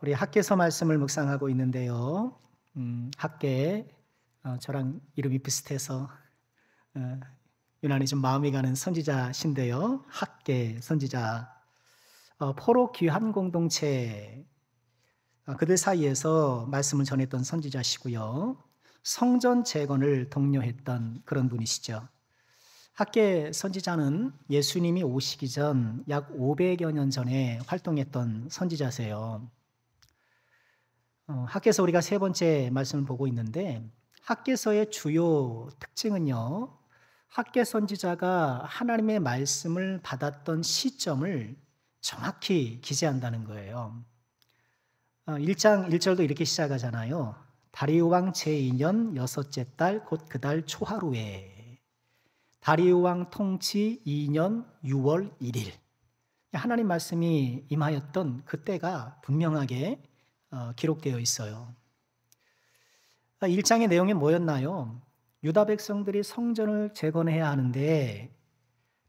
우리 학개서 말씀을 묵상하고 있는데요. 학개, 저랑 이름이 비슷해서 유난히 좀 마음이 가는 선지자신데요. 학개 선지자, 포로 귀한 공동체, 그들 사이에서 말씀을 전했던 선지자시고요. 성전 재건을 독려했던 그런 분이시죠. 학개 선지자는 예수님이 오시기 전 약 500여 년 전에 활동했던 선지자세요. 학개서 우리가 세 번째 말씀을 보고 있는데, 학개서의 주요 특징은요, 학개 선지자가 하나님의 말씀을 받았던 시점을 정확히 기재한다는 거예요. 1장 1절도 이렇게 시작하잖아요. 다리오 왕 제2년 여섯째 달 곧 그 달 초하루에, 다리오 왕 통치 2년 6월 1일. 하나님 말씀이 임하였던 그때가 분명하게 기록되어 있어요. 1장의 내용이 뭐였나요? 유다 백성들이 성전을 재건해야 하는데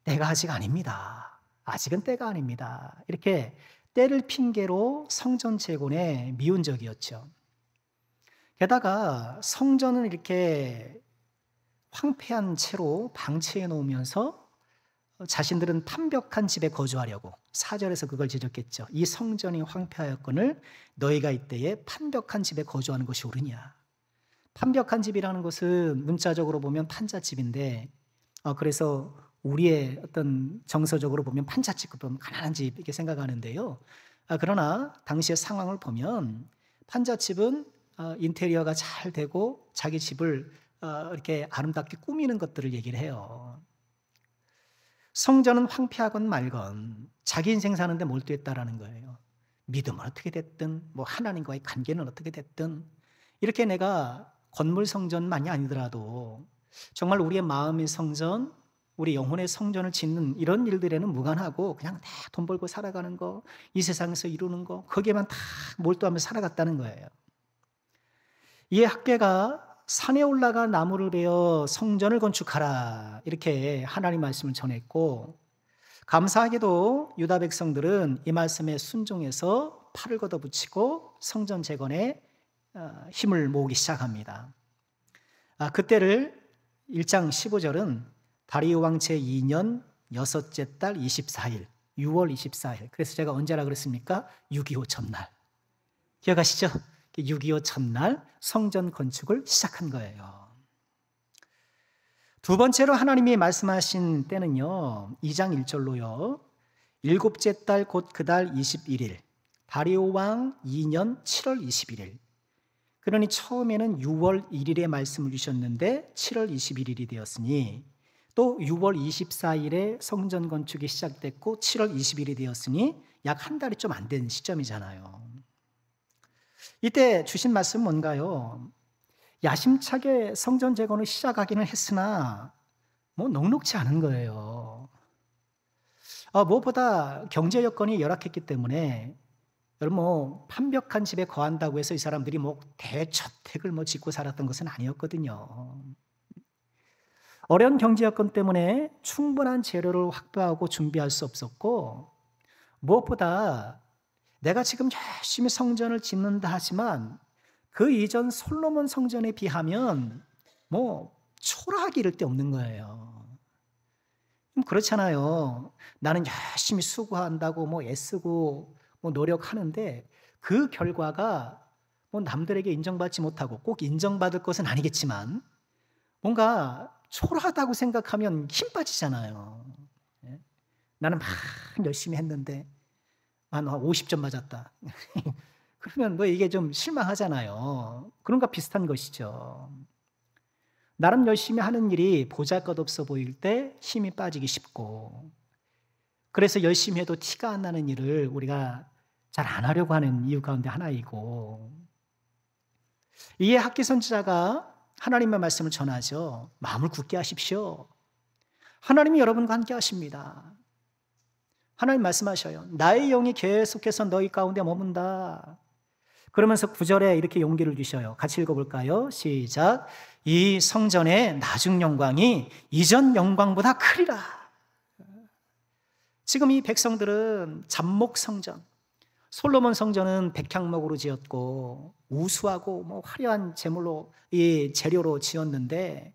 때가 아직 아닙니다. 아직은 때가 아닙니다. 이렇게 때를 핑계로 성전 재건에 미온적이었죠. 게다가 성전을 이렇게 황폐한 채로 방치해 놓으면서 자신들은 판벽한 집에 거주하려고 4절에서 그걸 지적했죠. 이 성전이 황폐하였거늘 너희가 이때에 판벽한 집에 거주하는 것이 옳으냐. 판벽한 집이라는 것은 문자적으로 보면 판잣집인데, 그래서 우리의 어떤 정서적으로 보면 판잣집, 보면 가난한 집 이렇게 생각하는데요. 그러나 당시의 상황을 보면 판잣집은 인테리어가 잘 되고 자기 집을 이렇게 아름답게 꾸미는 것들을 얘기를 해요. 성전은 황폐하건 말건 자기 인생 사는데 몰두했다라는 거예요. 믿음은 어떻게 됐든, 하나님과의 관계는 어떻게 됐든, 이렇게 내가 건물 성전만이 아니더라도 정말 우리의 마음의 성전, 우리 영혼의 성전을 짓는 이런 일들에는 무관하고 그냥 다 돈 벌고 살아가는 거, 이 세상에서 이루는 거, 거기에만 다 몰두하며 살아갔다는 거예요. 이에 학개가 산에 올라가 나무를 베어 성전을 건축하라, 이렇게 하나님 말씀을 전했고, 감사하게도 유다 백성들은 이 말씀에 순종해서 팔을 걷어붙이고 성전 재건에 힘을 모으기 시작합니다. 그때를 1장 15절은 다리오 왕 제2년 여섯째 달 24일, 6월 24일. 그래서 제가 언제라 그랬습니까? 6.25 첫날. 기억하시죠? 6.25 첫날 성전 건축을 시작한 거예요. 두 번째로 하나님이 말씀하신 때는요, 2장 1절로요. 일곱째 달 곧 그 달 21일, 다리오 왕 2년 7월 21일. 그러니 처음에는 6월 1일에 말씀을 주셨는데 7월 21일이 되었으니, 또 6월 24일에 성전 건축이 시작됐고 7월 20일이 되었으니 약 한 달이 좀 안 된 시점이잖아요. 이때 주신 말씀은 뭔가요? 야심차게 성전 재건을 시작하기는 했으나 녹록지 않은 거예요. 무엇보다 경제 여건이 열악했기 때문에, 여러분 판벽한 집에 거한다고 해서 이 사람들이 대저택을 짓고 살았던 것은 아니었거든요. 어려운 경제 여건 때문에 충분한 재료를 확보하고 준비할 수 없었고, 무엇보다 내가 지금 열심히 성전을 짓는다 하지만 그 이전 솔로몬 성전에 비하면 초라하기 이를 데 없는 거예요. 그렇잖아요. 나는 열심히 수고한다고 애쓰고 노력하는데 그 결과가 남들에게 인정받지 못하고, 꼭 인정받을 것은 아니겠지만 뭔가 초라하다고 생각하면 힘 빠지잖아요. 나는 막 열심히 했는데 한 50점 맞았다. 그러면 이게 좀 실망하잖아요. 그런 거 비슷한 것이죠. 나름 열심히 하는 일이 보잘것없어 보일 때 힘이 빠지기 쉽고, 그래서 열심히 해도 티가 안 나는 일을 우리가 잘 안 하려고 하는 이유 가운데 하나이고, 이에 학개 선지자가 하나님의 말씀을 전하죠. 마음을 굳게 하십시오. 하나님이 여러분과 함께 하십니다. 하나님 말씀하셔요. 나의 영이 계속해서 너희 가운데 머문다. 그러면서 9절에 이렇게 용기를 주셔요. 같이 읽어볼까요? 시작. 이 성전의 나중 영광이 이전 영광보다 크리라. 지금 이 백성들은 잡목 성전, 솔로몬 성전은 백향목으로 지었고 우수하고 뭐 화려한 제물로 이 재료로 지었는데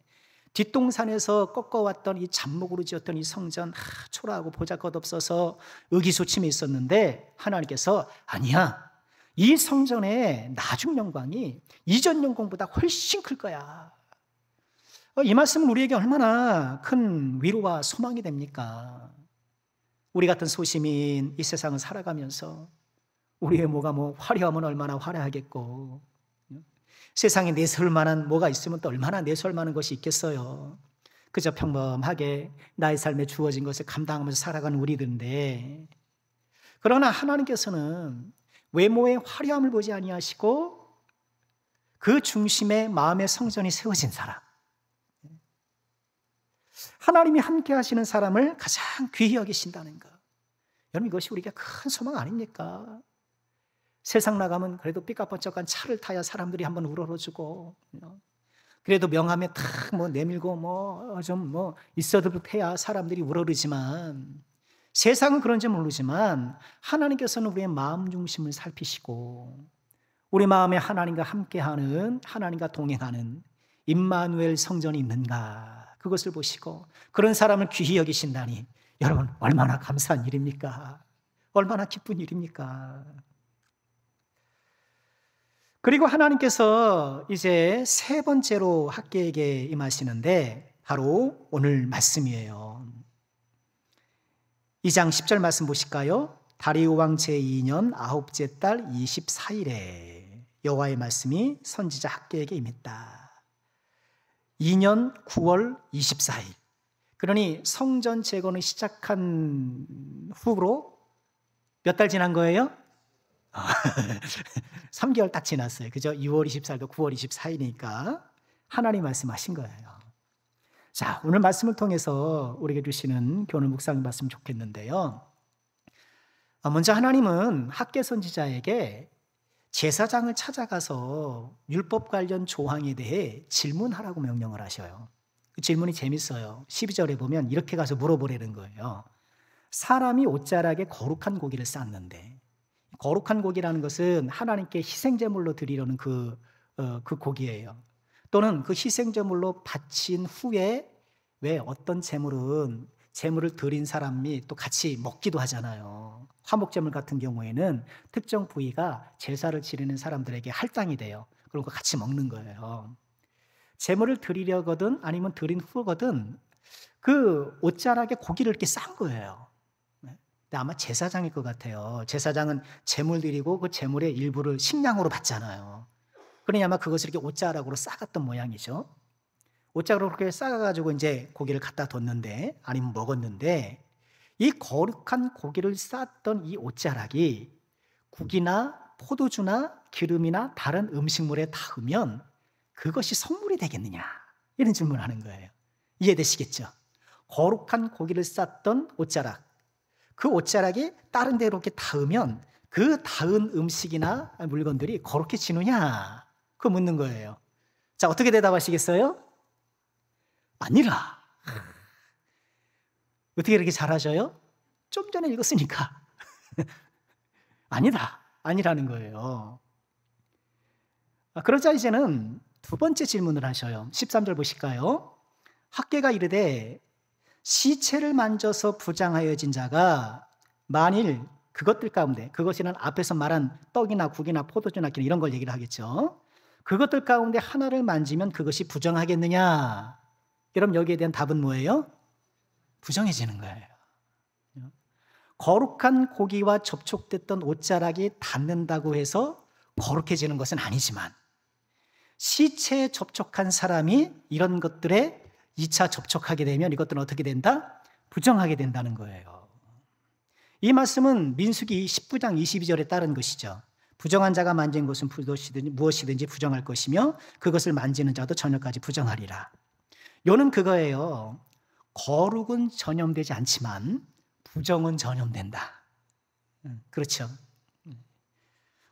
뒷동산에서 꺾어왔던 이 잡목으로 지었던 이 성전 초라하고 보잘것없어서 의기소침해 있었는데 하나님께서 아니야, 이 성전의 나중 영광이 이전 영광보다 훨씬 클 거야. 이 말씀은 우리에게 얼마나 큰 위로와 소망이 됩니까? 우리 같은 소시민 이 세상을 살아가면서 우리의 뭐가 화려하면 얼마나 화려하겠고, 세상에 내세울 만한 뭐가 있으면 또 얼마나 내세울 만한 것이 있겠어요. 그저 평범하게 나의 삶에 주어진 것을 감당하면서 살아가는 우리들인데, 그러나 하나님께서는 외모의 화려함을 보지 아니하시고 그 중심에 마음의 성전이 세워진 사람, 하나님이 함께 하시는 사람을 가장 귀히 여기신다는 것, 여러분 이것이 우리가 큰 소망 아닙니까? 세상 나가면 그래도 삐까뻔쩍한 차를 타야 사람들이 한번 우러러주고, 그래도 명함에 탁 내밀고 좀 있어도 해야 사람들이 우러르지만, 세상은 그런지 모르지만 하나님께서는 우리의 마음 중심을 살피시고 우리 마음에 하나님과 함께하는, 하나님과 동행하는 임마누엘 성전이 있는가, 그것을 보시고 그런 사람을 귀히 여기신다니 여러분 얼마나 감사한 일입니까? 얼마나 기쁜 일입니까? 그리고 하나님께서 이제 세 번째로 학개에게 임하시는데 바로 오늘 말씀이에요. 2장 10절 말씀 보실까요? 다리오 왕 제2년 9째 달 24일에 여호와의 말씀이 선지자 학개에게 임했다. 2년 9월 24일. 그러니 성전 재건을 시작한 후로 몇 달 지난 거예요? 3개월 딱 지났어요. 그죠? 6월 24일도 9월 24일이니까 하나님 말씀하신 거예요. 자, 오늘 말씀을 통해서 우리에게 주시는 교훈을 묵상해 봤으면 좋겠는데요. 먼저 하나님은 학개 선지자에게 제사장을 찾아가서 율법 관련 조항에 대해 질문하라고 명령을 하셔요. 그 질문이 재밌어요. 12절에 보면 이렇게 가서 물어보라는 거예요. 사람이 옷자락에 거룩한 고기를 쌓는데, 거룩한 고기라는 것은 하나님께 희생제물로 드리려는 그 고기예요. 또는 그 희생제물로 바친 후에 왜 어떤 제물을 드린 사람이 또 같이 먹기도 하잖아요. 화목제물 같은 경우에는 특정 부위가 제사를 지내는 사람들에게 할당이 돼요. 그리고 같이 먹는 거예요. 제물을 드리려거든 아니면 드린 후거든 그 옷자락에 고기를 이렇게 싼 거예요. 근데 아마 제사장일 것 같아요. 제사장은 제물 드리고 그 제물의 일부를 식량으로 받잖아요. 그러니 아마 그것을 이렇게 옷자락으로 싸갔던 모양이죠. 옷자락으로 그렇게 싸가지고 이제 고기를 갖다 뒀는데, 아니면 먹었는데, 이 거룩한 고기를 쌌던 이 옷자락이 국이나 포도주나 기름이나 다른 음식물에 닿으면 그것이 성물이 되겠느냐, 이런 질문을 하는 거예요. 이해되시겠죠? 거룩한 고기를 쌌던 옷자락, 그 옷자락이 다른 데로 이렇게 닿으면 그 닿은 음식이나 물건들이 거룩해지느냐, 그거 묻는 거예요. 자, 어떻게 대답하시겠어요? 아니라. 어떻게 이렇게 잘하셔요? 좀 전에 읽었으니까. 아니다, 아니라는 거예요. 그러자 이제는 두 번째 질문을 하셔요. 13절 보실까요? 학개가 이르되 시체를 만져서 부장하여진 자가 만일 그것들 가운데, 그것이는 앞에서 말한 떡이나 국이나 포도주나 기름 이런 걸 얘기를 하겠죠. 그것들 가운데 하나를 만지면 그것이 부정하겠느냐? 여러분 여기에 대한 답은 뭐예요? 부정해지는 거예요. 거룩한 고기와 접촉됐던 옷자락이 닿는다고 해서 거룩해지는 것은 아니지만 시체에 접촉한 사람이 이런 것들에 2차 접촉하게 되면 이것들은 어떻게 된다? 부정하게 된다는 거예요. 이 말씀은 민수기 19장 22절에 따른 것이죠. 부정한 자가 만진 것은 무엇이든지 부정할 것이며 그것을 만지는 자도 저녁까지 부정하리라. 요는 그거예요. 거룩은 전염되지 않지만 부정은 전염된다. 그렇죠.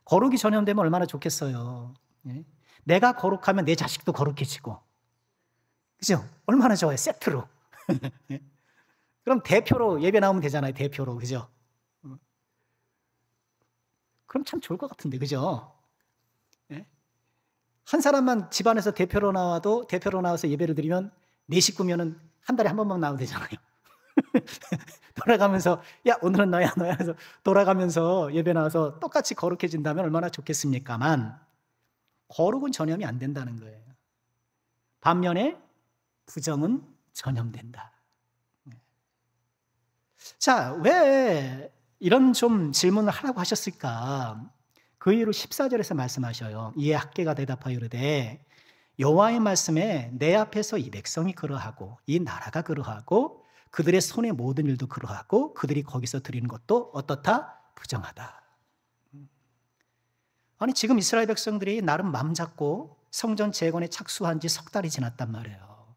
거룩이 전염되면 얼마나 좋겠어요. 내가 거룩하면 내 자식도 거룩해지고, 그죠? 얼마나 좋아요, 세트로. 그럼 대표로 예배 나오면 되잖아요, 대표로, 그죠? 그럼 참 좋을 것 같은데, 그죠? 예? 한 사람만 집안에서 대표로 나와서 예배를 드리면 네 식구면은 한 달에 한 번만 나오면 되잖아요. 돌아가면서 야 오늘은 너야 해서 돌아가면서 예배 나와서 똑같이 거룩해진다면 얼마나 좋겠습니까만, 거룩은 전염이 안 된다는 거예요. 반면에 부정은 전염된다. 자, 왜 이런 좀 질문을 하라고 하셨을까? 그 이유로 14절에서 말씀하셔요. 이에 학개가 대답하여 이르되 여호와의 말씀에 내 앞에서 이 백성이 그러하고 이 나라가 그러하고 그들의 손의 모든 일도 그러하고 그들이 거기서 드리는 것도 어떻다? 부정하다. 아니 지금 이스라엘 백성들이 나름 맘 잡고 성전 재건에 착수한 지 석 달이 지났단 말이에요.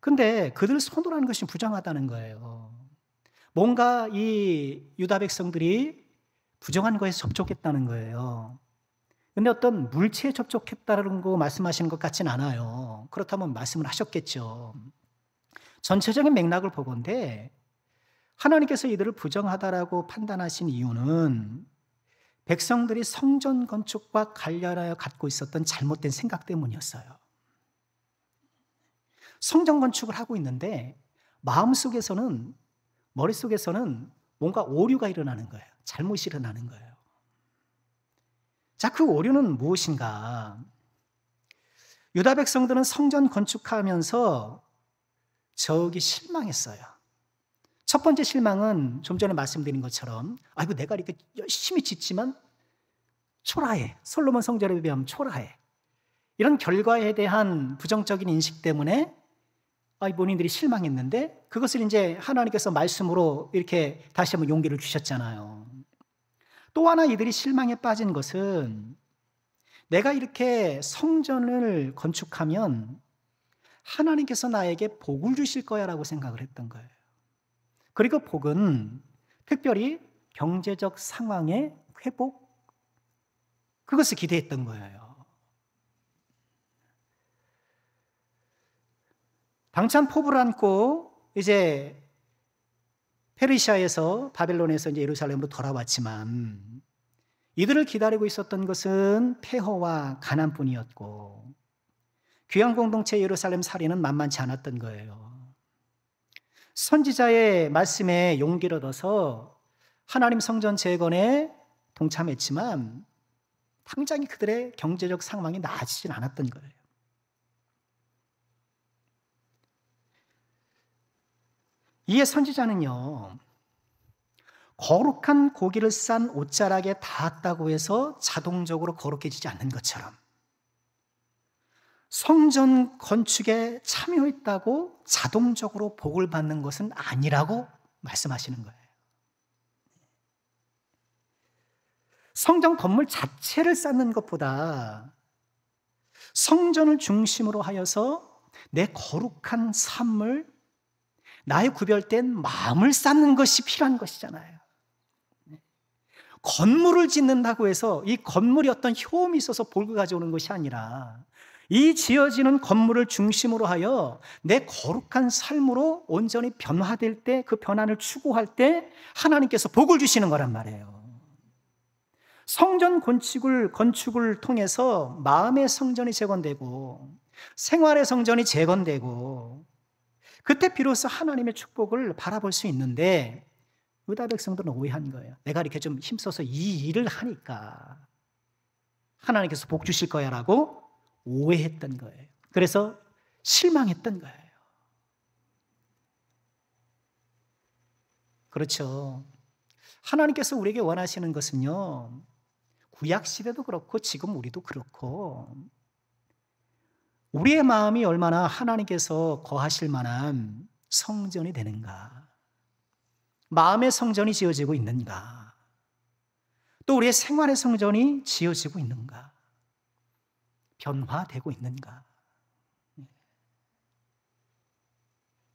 근데 그들 손으로 하는 것이 부정하다는 거예요. 뭔가 이 유다 백성들이 부정한 거에 접촉했다는 거예요. 근데 어떤 물체에 접촉했다는 거 말씀하시는 것 같진 않아요. 그렇다면 말씀을 하셨겠죠. 전체적인 맥락을 보건대 하나님께서 이들을 부정하다라고 판단하신 이유는 백성들이 성전 건축과 관련하여 갖고 있었던 잘못된 생각 때문이었어요. 성전 건축을 하고 있는데 마음속에서는, 머릿속에서는 뭔가 오류가 일어나는 거예요. 잘못이 일어나는 거예요. 자, 그 오류는 무엇인가? 유다 백성들은 성전 건축하면서 저기 실망했어요. 첫 번째 실망은 좀 전에 말씀드린 것처럼 아이고 내가 이렇게 열심히 짓지만 초라해. 솔로몬 성전에 비하면 초라해. 이런 결과에 대한 부정적인 인식 때문에 본인들이 실망했는데, 그것을 이제 하나님께서 말씀으로 이렇게 다시 한번 용기를 주셨잖아요. 또 하나 이들이 실망에 빠진 것은 내가 이렇게 성전을 건축하면 하나님께서 나에게 복을 주실 거야 라고 생각을 했던 거예요. 그리고 복은 특별히 경제적 상황의 회복, 그것을 기대했던 거예요. 당찬 포부를 안고 이제 페르시아에서, 바벨론에서 이제 예루살렘으로 돌아왔지만 이들을 기다리고 있었던 것은 폐허와 가난뿐이었고 귀한 공동체 예루살렘 살이는 만만치 않았던 거예요. 선지자의 말씀에 용기를 얻어서 하나님 성전 재건에 동참했지만 당장에 그들의 경제적 상황이 나아지진 않았던 거예요. 이에 선지자는요, 거룩한 고기를 싼 옷자락에 닿았다고 해서 자동적으로 거룩해지지 않는 것처럼 성전 건축에 참여했다고 자동적으로 복을 받는 것은 아니라고 말씀하시는 거예요. 성전 건물 자체를 쌓는 것보다 성전을 중심으로 하여서 내 거룩한 삶을, 나의 구별된 마음을 쌓는 것이 필요한 것이잖아요. 건물을 짓는다고 해서 이 건물이 어떤 효험이 있어서 복을 가져오는 것이 아니라 이 지어지는 건물을 중심으로 하여 내 거룩한 삶으로 온전히 변화될 때, 그 변화를 추구할 때 하나님께서 복을 주시는 거란 말이에요. 성전 건축을 통해서 마음의 성전이 재건되고 생활의 성전이 재건되고 그때 비로소 하나님의 축복을 바라볼 수 있는데, 유다 백성들은 오해한 거예요. 내가 이렇게 좀 힘써서 이 일을 하니까 하나님께서 복 주실 거야 라고 오해했던 거예요. 그래서 실망했던 거예요. 그렇죠. 하나님께서 우리에게 원하시는 것은요, 구약시대도 그렇고 지금 우리도 그렇고 우리의 마음이 얼마나 하나님께서 거하실 만한 성전이 되는가, 마음의 성전이 지어지고 있는가, 또 우리의 생활의 성전이 지어지고 있는가, 변화되고 있는가.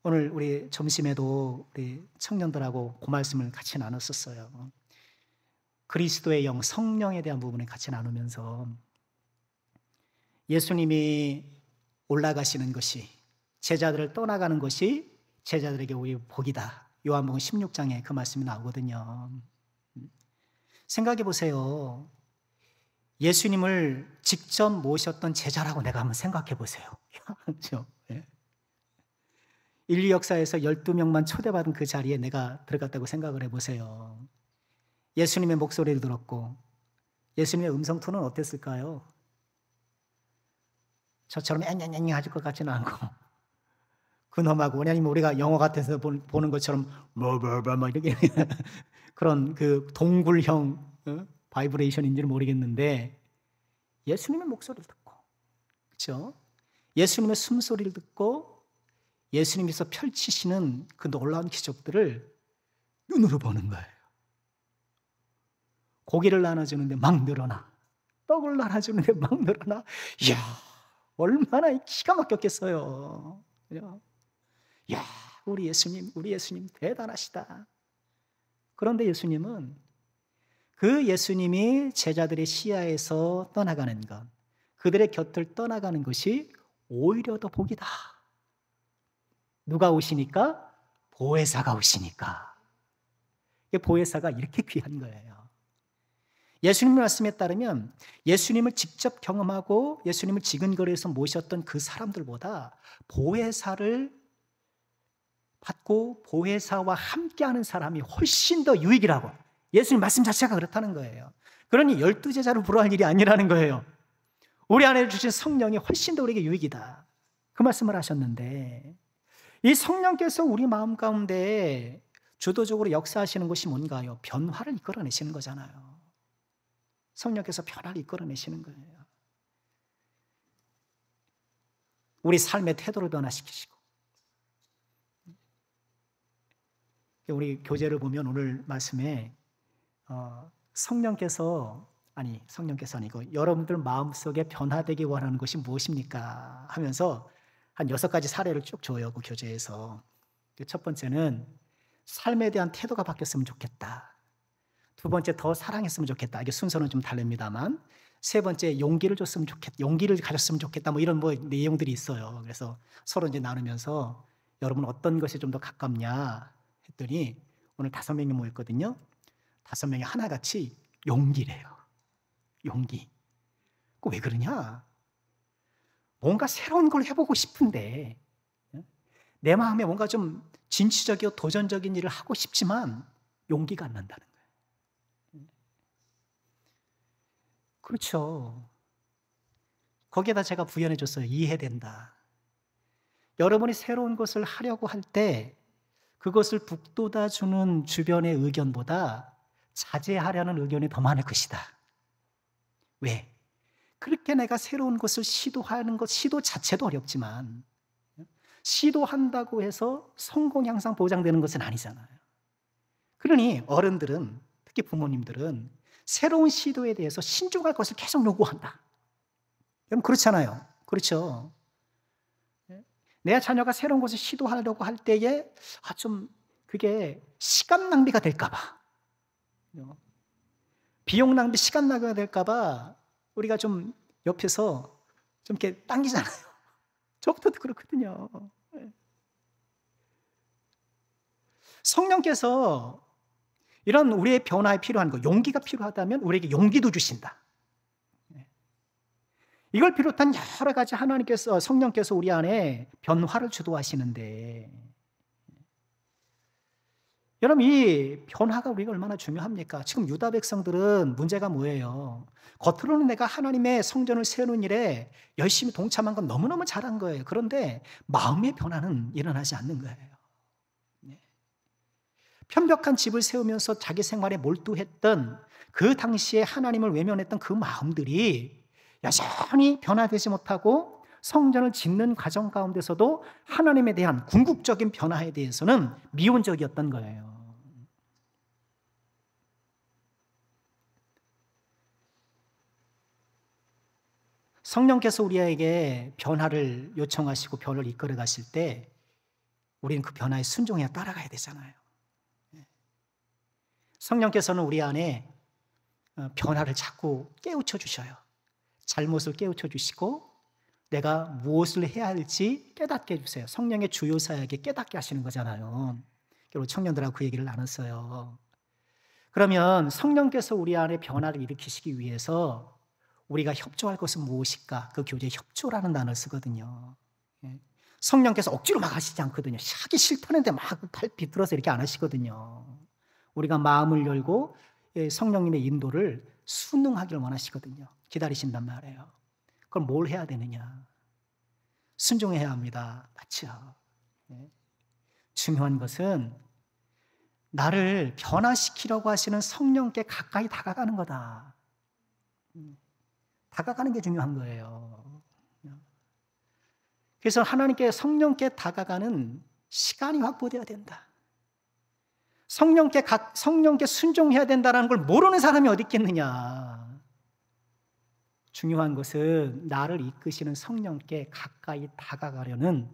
오늘 우리 점심에도 우리 청년들하고 그 말씀을 같이 나눴었어요. 그리스도의 영, 성령에 대한 부분을 같이 나누면서 예수님이 올라가시는 것이, 제자들을 떠나가는 것이 제자들에게 오히려 복이다. 요한복음 16장에 그 말씀이 나오거든요. 생각해 보세요. 예수님을 직접 모셨던 제자라고 내가 한번 생각해 보세요. 그렇죠? 예. 인류 역사에서 12명만 초대받은 그 자리에 내가 들어갔다고 생각을 해 보세요. 예수님의 목소리를 들었고 예수님의 음성 톤은 어땠을까요? 저처럼 앵앵앵 하실 것 같지는 않고 근엄하고, 왜냐하면 우리가 영어 같아서 보는 것처럼 뭐 이렇게 그런 그 동굴형 바이브레이션인지는 모르겠는데 예수님의 목소리를 듣고, 그렇죠? 예수님의 숨소리를 듣고 예수님께서 펼치시는 그 놀라운 기적들을 눈으로 보는 거예요. 고기를 나눠주는데 막 늘어나, 떡을 나눠주는데 막 늘어나. 이야, 얼마나 기가 막혔겠어요. 이야, 우리 예수님 대단하시다. 그런데 예수님은, 그 예수님이 제자들의 시야에서 떠나가는 것, 그들의 곁을 떠나가는 것이 오히려 더 복이다. 누가 오시니까? 보혜사가 오시니까. 보혜사가 이렇게 귀한 거예요. 예수님의 말씀에 따르면 예수님을 직접 경험하고 예수님을 지근거리에서 모셨던 그 사람들보다 보혜사를 받고 보혜사와 함께하는 사람이 훨씬 더 유익이라고, 예수님 말씀 자체가 그렇다는 거예요. 그러니 12제자를 부러워할 일이 아니라는 거예요. 우리 안에 주신 성령이 훨씬 더 우리에게 유익이다, 그 말씀을 하셨는데, 이 성령께서 우리 마음 가운데 주도적으로 역사하시는 것이 뭔가요? 변화를 이끌어내시는 거잖아요. 성령께서 변화를 이끌어내시는 거예요. 우리 삶의 태도를 변화시키시고, 우리 교재를 보면 오늘 말씀에 성령께서 아니고 여러분들 마음속에 변화되기 원하는 것이 무엇입니까? 하면서 한 6가지 사례를 쭉 줘요, 그 교재에서. 첫 번째는 삶에 대한 태도가 바뀌었으면 좋겠다. 두 번째, 더 사랑했으면 좋겠다. 이게 순서는 좀 다릅니다만. 세 번째, 용기를 가졌으면 좋겠다. 뭐 이런 내용들이 있어요. 그래서 서로 이제 나누면서 여러분 어떤 것이 좀 더 가깝냐 했더니 오늘 5명이 모였거든요. 5명이 하나같이 용기래요. 용기. 그 왜 그러냐? 뭔가 새로운 걸 해보고 싶은데, 내 마음에 뭔가 좀 진취적이고 도전적인 일을 하고 싶지만 용기가 안 난다는 거예요. 그렇죠. 거기에다 제가 부연해 줬어요. 이해된다. 여러분이 새로운 것을 하려고 할 때 그것을 북돋아주는 주변의 의견보다 자제하려는 의견이 더 많을 것이다. 왜? 그렇게 내가 새로운 것을 시도하는 것, 시도 자체도 어렵지만 시도한다고 해서 성공이 항상 보장되는 것은 아니잖아요. 그러니 어른들은, 특히 부모님들은 새로운 시도에 대해서 신중할 것을 계속 요구한다. 여러분 그렇잖아요. 그렇죠. 내 자녀가 새로운 것을 시도하려고 할 때에 좀 그게 시간 낭비가 될까 봐, 비용 낭비, 시간 낭비가 될까 봐 우리가 좀 옆에서 좀 이렇게 당기잖아요. 저부터도 그렇거든요. 성령께서 이런 우리의 변화에 필요한 거, 용기가 필요하다면 우리에게 용기도 주신다. 이걸 비롯한 여러 가지 성령께서 우리 안에 변화를 주도하시는데, 여러분 이 변화가 우리가 얼마나 중요합니까? 지금 유다 백성들은 문제가 뭐예요? 겉으로는 내가 하나님의 성전을 세우는 일에 열심히 동참한 건 너무너무 잘한 거예요. 그런데 마음의 변화는 일어나지 않는 거예요. 편벽한 집을 세우면서 자기 생활에 몰두했던 그 당시에 하나님을 외면했던 그 마음들이 여전히 변화되지 못하고 성전을 짓는 과정 가운데서도 하나님에 대한 궁극적인 변화에 대해서는 미온적이었던 거예요. 성령께서 우리에게 변화를 요청하시고 변화를 이끌어 가실 때 우리는 그 변화에 순종해야 따라가야 되잖아요. 성령께서는 우리 안에 변화를 자꾸 깨우쳐 주셔요. 잘못을 깨우쳐 주시고 내가 무엇을 해야 할지 깨닫게 해주세요. 성령의 주요 사역에 깨닫게 하시는 거잖아요. 그리고 청년들하고 그 얘기를 나눴어요. 그러면 성령께서 우리 안에 변화를 일으키시기 위해서 우리가 협조할 것은 무엇일까? 그 교재에 협조라는 단어를 쓰거든요. 예. 성령께서 억지로 막 하시지 않거든요. 하기 싫다는데 막 팔 비틀어서 이렇게 안 하시거든요. 우리가 마음을 열고 성령님의 인도를 순응하기를 원하시거든요. 기다리신단 말이에요. 그럼 뭘 해야 되느냐? 순종해야 합니다. 맞죠? 네. 중요한 것은 나를 변화시키려고 하시는 성령께 가까이 다가가는 거다. 다가가는 게 중요한 거예요. 그래서 하나님께 성령께 다가가는 시간이 확보되어야 된다. 성령께 순종해야 된다는 걸 모르는 사람이 어디 있겠느냐. 중요한 것은 나를 이끄시는 성령께 가까이 다가가려는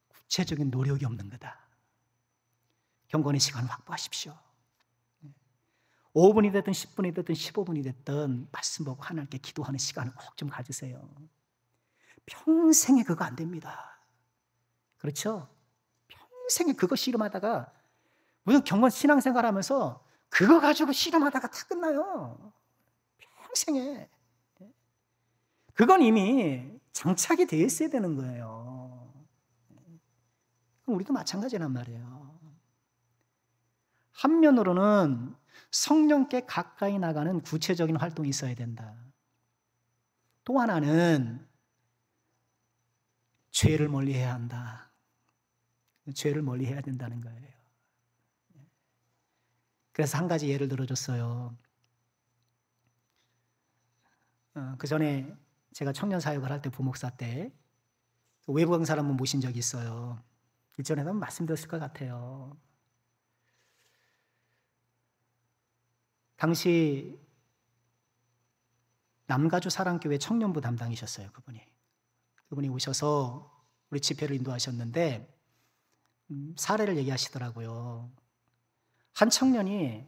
구체적인 노력이 없는 거다. 경건의 시간을 확보하십시오. 5분이 됐든 10분이 됐든 15분이 됐든 말씀 보고 하나님께 기도하는 시간을 꼭 좀 가지세요. 평생에 그거 안 됩니다. 그렇죠? 평생에 그거 씨름하다가 무슨 경건 신앙생활 하면서 그거 가지고 씨름하다가 다 끝나요. 평생에. 그건 이미 장착이 되어 있어야 되는 거예요. 우리도 마찬가지란 말이에요. 한면으로는 성령께 가까이 나가는 구체적인 활동이 있어야 된다. 또 하나는 죄를 멀리해야 한다. 죄를 멀리해야 된다는 거예요. 그래서 한 가지 예를 들어줬어요. 그 전에 제가 청년 사역을 할 때 부목사 때 외부 강사를 한번 모신 적이 있어요. 일전에도 한번 말씀드렸을 것 같아요. 당시 남가주 사랑교회 청년부 담당이셨어요. 그분이 오셔서 우리 집회를 인도하셨는데 사례를 얘기하시더라고요. 한 청년이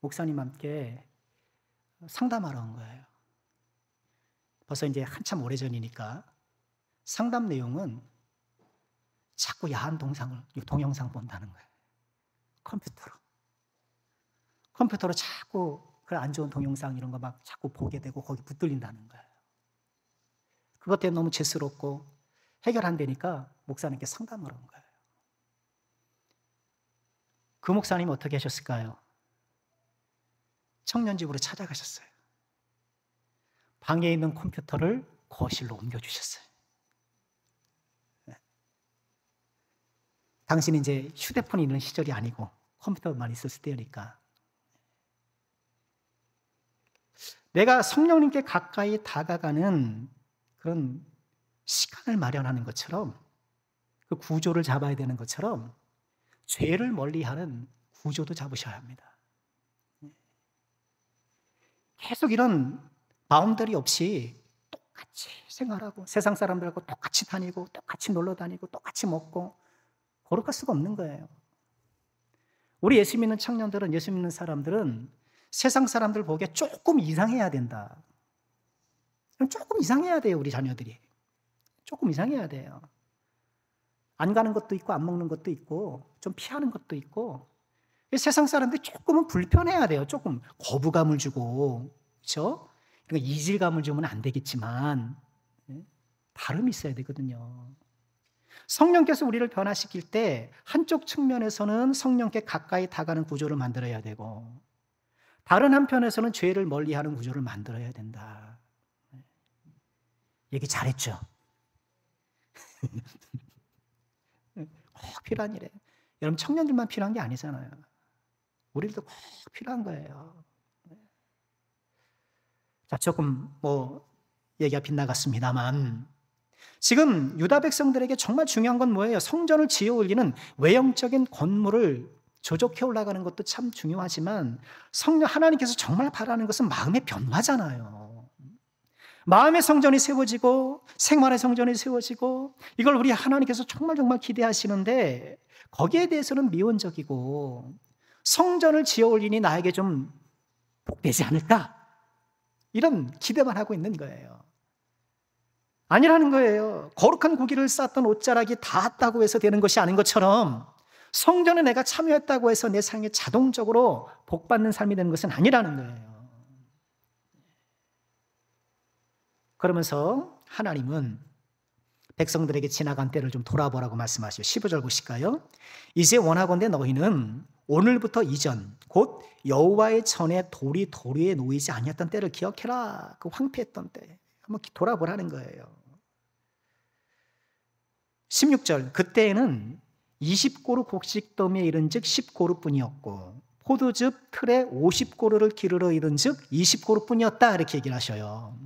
목사님 함께 상담하러 온 거예요. 벌써 이제 한참 오래전이니까 상담 내용은 자꾸 야한 동영상 본다는 거예요. 컴퓨터로 자꾸 그 안 좋은 동영상 이런 거 막 자꾸 보게 되고 거기 붙들린다는 거예요. 그것 때문에 너무 죄스럽고 해결 안 되니까 목사님께 상담을 온 거예요. 그 목사님 어떻게 하셨을까요? 청년집으로 찾아가셨어요. 방에 있는 컴퓨터를 거실로 옮겨주셨어요. 네. 당신은 이제 휴대폰이 있는 시절이 아니고 컴퓨터만 있었을 때니까. 내가 성령님께 가까이 다가가는 그런 시간을 마련하는 것처럼 그 구조를 잡아야 되는 것처럼 죄를 멀리하는 구조도 잡으셔야 합니다. 계속 이런 바운더리 없이 똑같이 생활하고 세상 사람들하고 똑같이 다니고 똑같이 놀러 다니고 똑같이 먹고 거룩할 수가 없는 거예요. 우리 예수 믿는 청년들은, 예수 믿는 사람들은 세상 사람들 보기에 조금 이상해야 된다. 조금 이상해야 돼요. 우리 자녀들이 조금 이상해야 돼요. 안 가는 것도 있고 안 먹는 것도 있고 좀 피하는 것도 있고 세상 사람들이 조금은 불편해야 돼요. 조금 거부감을 주고, 그렇죠? 그러니까 이질감을 주면 안 되겠지만 다름이 있어야 되거든요. 성령께서 우리를 변화시킬 때 한쪽 측면에서는 성령께 가까이 다가가는 구조를 만들어야 되고 다른 한편에서는 죄를 멀리하는 구조를 만들어야 된다. 얘기 잘했죠? 꼭 필요한 일이에요. 여러분 청년들만 필요한 게 아니잖아요. 우리들도 꼭 필요한 거예요. 자, 조금 얘기가 빗나갔습니다만 지금 유다 백성들에게 정말 중요한 건 뭐예요? 성전을 지어 올리는 외형적인 건물을 조족해 올라가는 것도 참 중요하지만 하나님께서 정말 바라는 것은 마음의 변화잖아요. 마음의 성전이 세워지고 생활의 성전이 세워지고 이걸 우리 하나님께서 정말 기대하시는데 거기에 대해서는 미온적이고 성전을 지어 올리니 나에게 좀 복되지 않을까? 이런 기대만 하고 있는 거예요. 아니라는 거예요. 거룩한 고기를 쌌던 옷자락이 닿았다고 해서 되는 것이 아닌 것처럼 성전에 내가 참여했다고 해서 내 삶이 자동적으로 복받는 삶이 되는 것은 아니라는 거예요. 그러면서 하나님은 백성들에게 지나간 때를 좀 돌아보라고 말씀하시죠. 15절 보실까요? 이제 원하건대 너희는 오늘부터 이전 곧 여호와의 전에 돌이 돌 위에 놓이지 아니었던 때를 기억해라. 그 황폐했던 때 한번 돌아보라는 거예요. 16절 그때에는 20고루 곡식더미에 이른즉 10고루뿐이었고 포도즙 틀에 50고루를 기르러 이른즉 20고루뿐이었다 이렇게 얘기를 하셔요.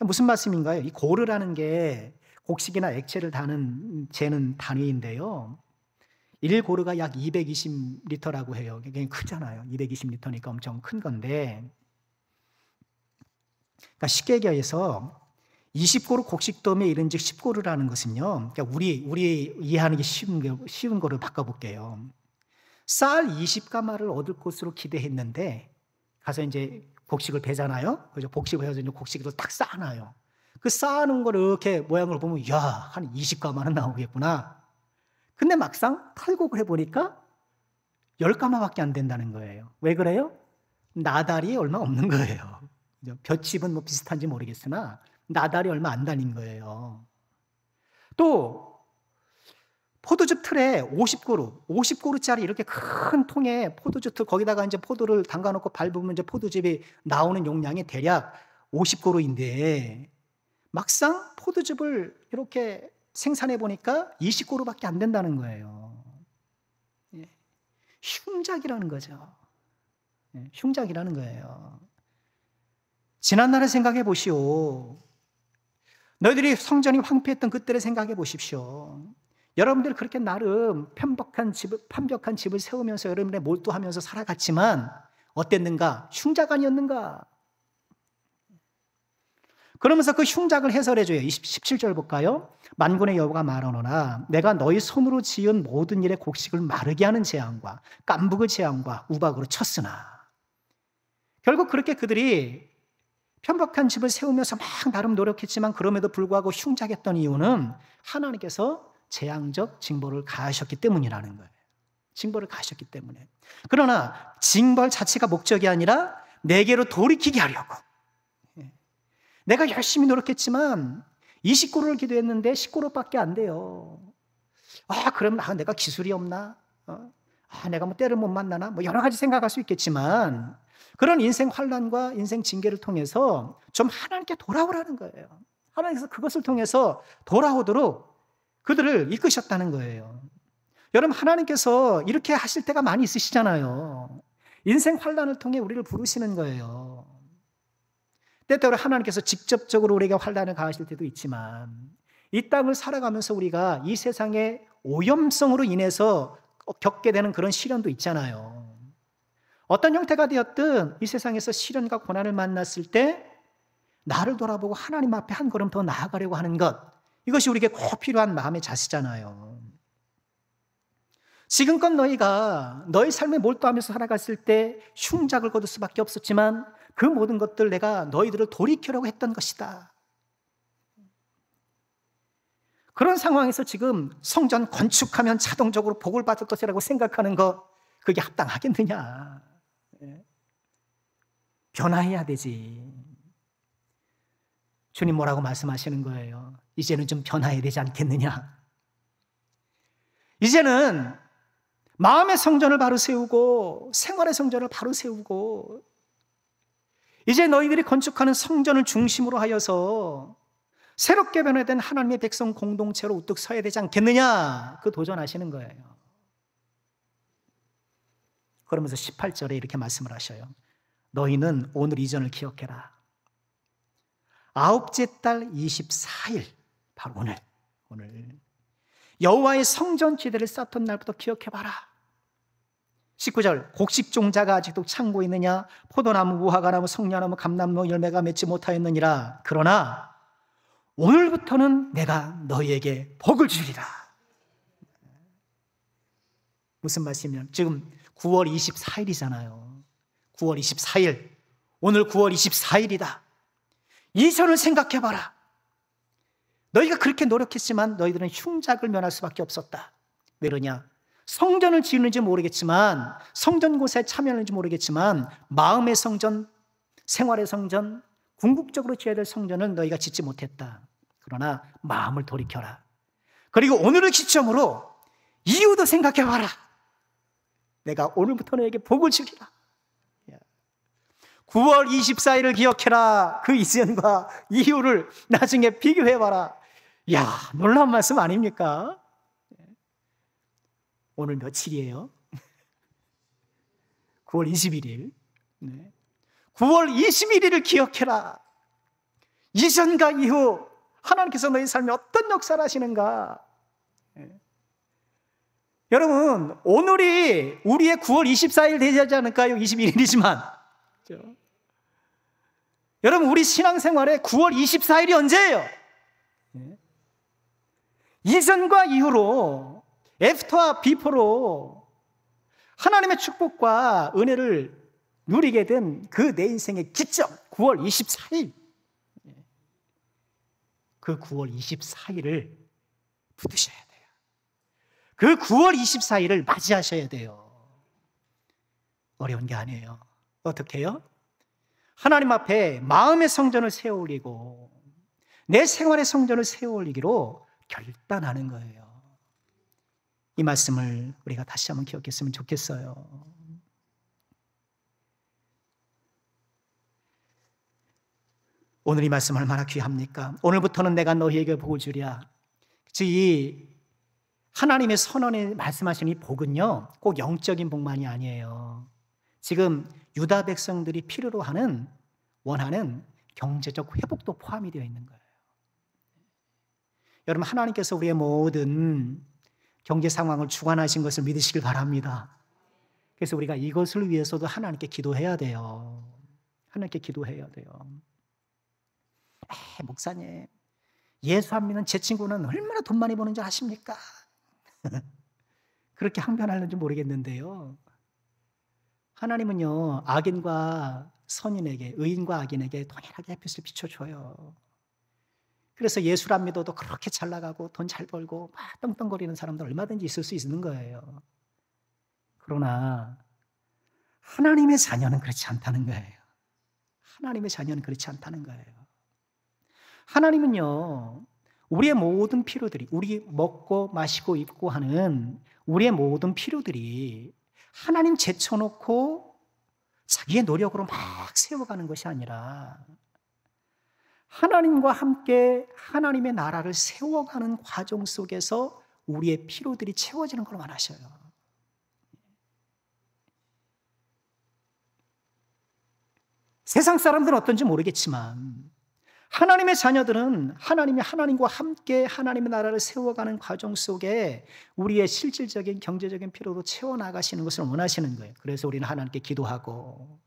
무슨 말씀인가요? 이 고르라는 게 곡식이나 액체를 재는 단위인데요. 1고르가 약 220리터라고 해요. 굉장히 크잖아요. 220리터니까 엄청 큰 건데, 그러니까 쉽게 얘기해서 20고루 곡식더미에 이른즉 10고루라는 것은요. 그러니까 우리 이해하는 게 쉬운 거로 바꿔볼게요. 쌀 20가마를 얻을 것으로 기대했는데 가서 이제 곡식을 베잖아요. 그죠? 곡식을 해서 이제 곡식을 딱 쌓아놔요. 그 쌓아놓은 거를 이렇게 모양을 보면, 야, 한 20가마는 나오겠구나. 근데 막상 탈곡을 해보니까 10가마밖에 안 된다는 거예요. 왜 그래요? 나달이 얼마 없는 거예요. 볏짚은 뭐 비슷한지 모르겠으나 나달이 얼마 안 달린 거예요. 또 포도즙 틀에 50고루짜리 이렇게 큰 통에 포도즙 틀 거기다가 이제 포도를 담가놓고 밟으면 이제 포도즙이 나오는 용량이 대략 50고루인데 막상 포도즙을 이렇게 생산해 보니까 20고루밖에 안 된다는 거예요. 흉작이라는 거죠. 흉작이라는 거예요. 지난날을 생각해 보시오. 너희들이 성전이 황폐했던 그때를 생각해 보십시오. 여러분들 그렇게 나름 편벽한 집을 세우면서 여러분의 몰두하면서 살아갔지만 어땠는가? 흉작 아니었는가? 그러면서 그 흉작을 해설해줘요. 17절 볼까요? 만군의 여호와가 말하노라 내가 너희 손으로 지은 모든 일의 곡식을 마르게 하는 재앙과 깐북의 재앙과 우박으로 쳤으나, 결국 그렇게 그들이 편박한 집을 세우면서 막 나름 노력했지만 그럼에도 불구하고 흉작했던 이유는 하나님께서 재앙적 징벌을 가하셨기 때문이라는 거예요. 징벌을 가하셨기 때문에. 그러나 징벌 자체가 목적이 아니라 내게로 돌이키게 하려고. 내가 열심히 노력했지만 20고루를 기도했는데 10고루밖에 안 돼요. 그럼 내가 기술이 없나? 내가 뭐 때를 못 만나나? 뭐 여러 가지 생각할 수 있겠지만 그런 인생 환난과 인생 징계를 통해서 좀 하나님께 돌아오라는 거예요. 하나님께서 그것을 통해서 돌아오도록 그들을 이끄셨다는 거예요. 여러분, 하나님께서 이렇게 하실 때가 많이 있으시잖아요. 인생 환난을 통해 우리를 부르시는 거예요. 때때로 하나님께서 직접적으로 우리에게 환난을 가하실 때도 있지만 이 땅을 살아가면서 우리가 이 세상의 오염성으로 인해서 겪게 되는 그런 시련도 있잖아요. 어떤 형태가 되었든 이 세상에서 시련과 고난을 만났을 때 나를 돌아보고 하나님 앞에 한 걸음 더 나아가려고 하는 것, 이것이 우리에게 꼭 필요한 마음의 자세잖아요. 지금껏 너희가 너희 삶에 몰두하면서 살아갔을 때 흉작을 거둘 수밖에 없었지만 그 모든 것들 내가 너희들을 돌이키려고 했던 것이다. 그런 상황에서 지금 성전 건축하면 자동적으로 복을 받을 것이라고 생각하는 것, 그게 합당하겠느냐? 변화해야 되지. 주님 뭐라고 말씀하시는 거예요? 이제는 좀 변화해야 되지 않겠느냐? 이제는 마음의 성전을 바로 세우고 생활의 성전을 바로 세우고 이제 너희들이 건축하는 성전을 중심으로 하여서 새롭게 변화된 하나님의 백성 공동체로 우뚝 서야 되지 않겠느냐? 그 도전하시는 거예요. 그러면서 18절에 이렇게 말씀을 하셔요. 너희는 오늘 이전을 기억해라. 아홉째 달 24일, 바로 오늘 여호와의 성전 지대를 쌓던 날부터 기억해봐라. 19절, 곡식 종자가 아직도 창고에 있느냐? 포도나무, 무화과나무, 성녀나무, 감람나무 열매가 맺지 못하였느니라. 그러나 오늘부터는 내가 너희에게 복을 주리라. 무슨 말씀이냐면 지금 9월 24일이잖아요. 9월 24일. 오늘 9월 24일이다. 이전을 생각해봐라. 너희가 그렇게 노력했지만 너희들은 흉작을 면할 수밖에 없었다. 왜 그러냐? 성전을 지으는지 모르겠지만, 성전 곳에 참여하는지 모르겠지만, 마음의 성전, 생활의 성전, 궁극적으로 지어야 될 성전을 너희가 짓지 못했다. 그러나 마음을 돌이켜라. 그리고 오늘을 기점으로 이유도 생각해봐라. 내가 오늘부터 너에게 복을 주리라. 9월 24일을 기억해라. 그 이전과 이후를 나중에 비교해봐라. 이야, 놀라운 말씀 아닙니까? 오늘 며칠이에요? 9월 21일. 9월 21일을 기억해라. 이전과 이후 하나님께서 너희 삶에 어떤 역사를 하시는가. 여러분, 오늘이 우리의 9월 24일 되지 않을까요? 21일이지만. 여러분, 우리 신앙생활에 9월 24일이 언제예요? 이전과 이후로, 애프터와 비포로 하나님의 축복과 은혜를 누리게 된 그 내 인생의 기점, 9월 24일. 그 9월 24일을 붙드셔야 돼요. 그 9월 24일을 맞이하셔야 돼요. 어려운 게 아니에요. 어떻게 해요? 하나님 앞에 마음의 성전을 세워 올리고 내 생활의 성전을 세워 올리기로 결단하는 거예요. 이 말씀을 우리가 다시 한번 기억했으면 좋겠어요. 오늘 이 말씀 얼마나 귀합니까? 오늘부터는 내가 너희에게 복을 주랴. 즉, 이 하나님의 선언에 말씀하시는 이 복은요, 꼭 영적인 복만이 아니에요. 지금 유다 백성들이 필요로 하는, 원하는 경제적 회복도 포함이 되어 있는 거예요. 여러분, 하나님께서 우리의 모든 경제 상황을 주관하신 것을 믿으시길 바랍니다. 그래서 우리가 이것을 위해서도 하나님께 기도해야 돼요. 하나님께 기도해야 돼요. 목사님, 예수 안 믿는 제 친구는 얼마나 돈 많이 버는 줄 아십니까? 그렇게 항변하는지 모르겠는데요. 하나님은요, 악인과 선인에게, 의인과 악인에게 동일하게 햇빛을 비춰줘요. 그래서 예수를 안 믿어도 그렇게 잘 나가고 돈 잘 벌고 막 떵떵거리는 사람들 얼마든지 있을 수 있는 거예요. 그러나 하나님의 자녀는 그렇지 않다는 거예요. 하나님의 자녀는 그렇지 않다는 거예요. 하나님은요, 우리의 모든 필요들이, 우리 먹고 마시고 입고 하는 우리의 모든 필요들이 하나님 제쳐놓고 자기의 노력으로 막 세워가는 것이 아니라 하나님과 함께 하나님의 나라를 세워가는 과정 속에서 우리의 필요들이 채워지는 걸 원하셔요. 세상 사람들은 어떤지 모르겠지만 하나님의 자녀들은 하나님과 함께 하나님의 나라를 세워가는 과정 속에 우리의 실질적인 경제적인 필요도 채워나가시는 것을 원하시는 거예요. 그래서 우리는 하나님께 기도하고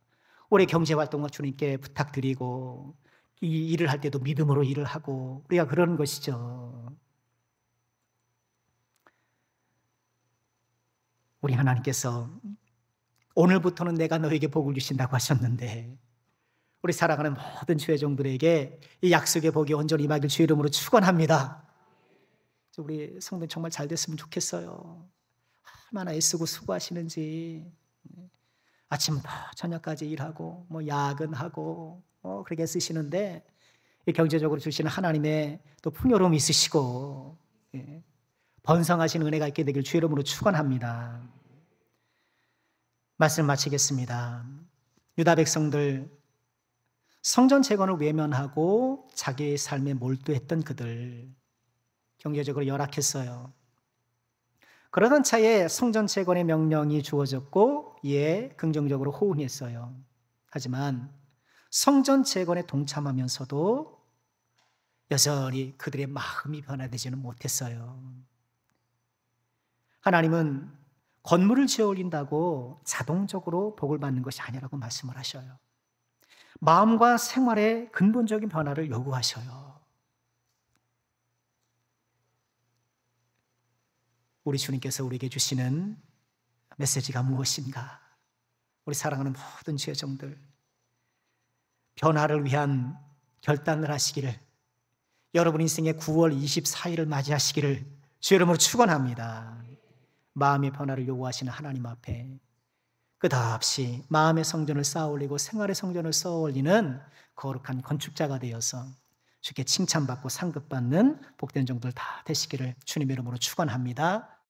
우리 경제활동을 주님께 부탁드리고 이 일을 할 때도 믿음으로 일을 하고 우리가 그러는 것이죠. 우리 하나님께서 오늘부터는 내가 너에게 복을 주신다고 하셨는데 우리 사랑하는 모든 주의 종들에게 이 약속의 복이 온전히 임하길 주의 이름으로 축원합니다. 우리 성도 정말 잘 됐으면 좋겠어요. 얼마나 애쓰고 수고하시는지 아침부터 저녁까지 일하고 야근하고 그렇게 쓰시는데 경제적으로 주시는 하나님의 또 풍요로움이 있으시고 번성하신 은혜가 있게 되길 주의 이름으로 축원합니다. 말씀 마치겠습니다. 유다 백성들 성전 재건을 외면하고 자기의 삶에 몰두했던 그들 경제적으로 열악했어요. 그러던 차에 성전 재건의 명령이 주어졌고 이에 긍정적으로 호응했어요. 하지만 성전 재건에 동참하면서도 여전히 그들의 마음이 변화되지는 못했어요. 하나님은 건물을 지어 올린다고 자동적으로 복을 받는 것이 아니라고 말씀을 하셔요. 마음과 생활의 근본적인 변화를 요구하셔요. 우리 주님께서 우리에게 주시는 메시지가 무엇인가? 우리 사랑하는 모든 주의 종들, 변화를 위한 결단을 하시기를, 여러분 인생의 9월 24일을 맞이하시기를 주의 이름으로 축원합니다. 마음의 변화를 요구하시는 하나님 앞에 끝없이 마음의 성전을 쌓아 올리고 생활의 성전을 쌓아 올리는 거룩한 건축자가 되어서 주께 칭찬받고 상급받는 복된 종들 다 되시기를 주님의 이름으로 축원합니다.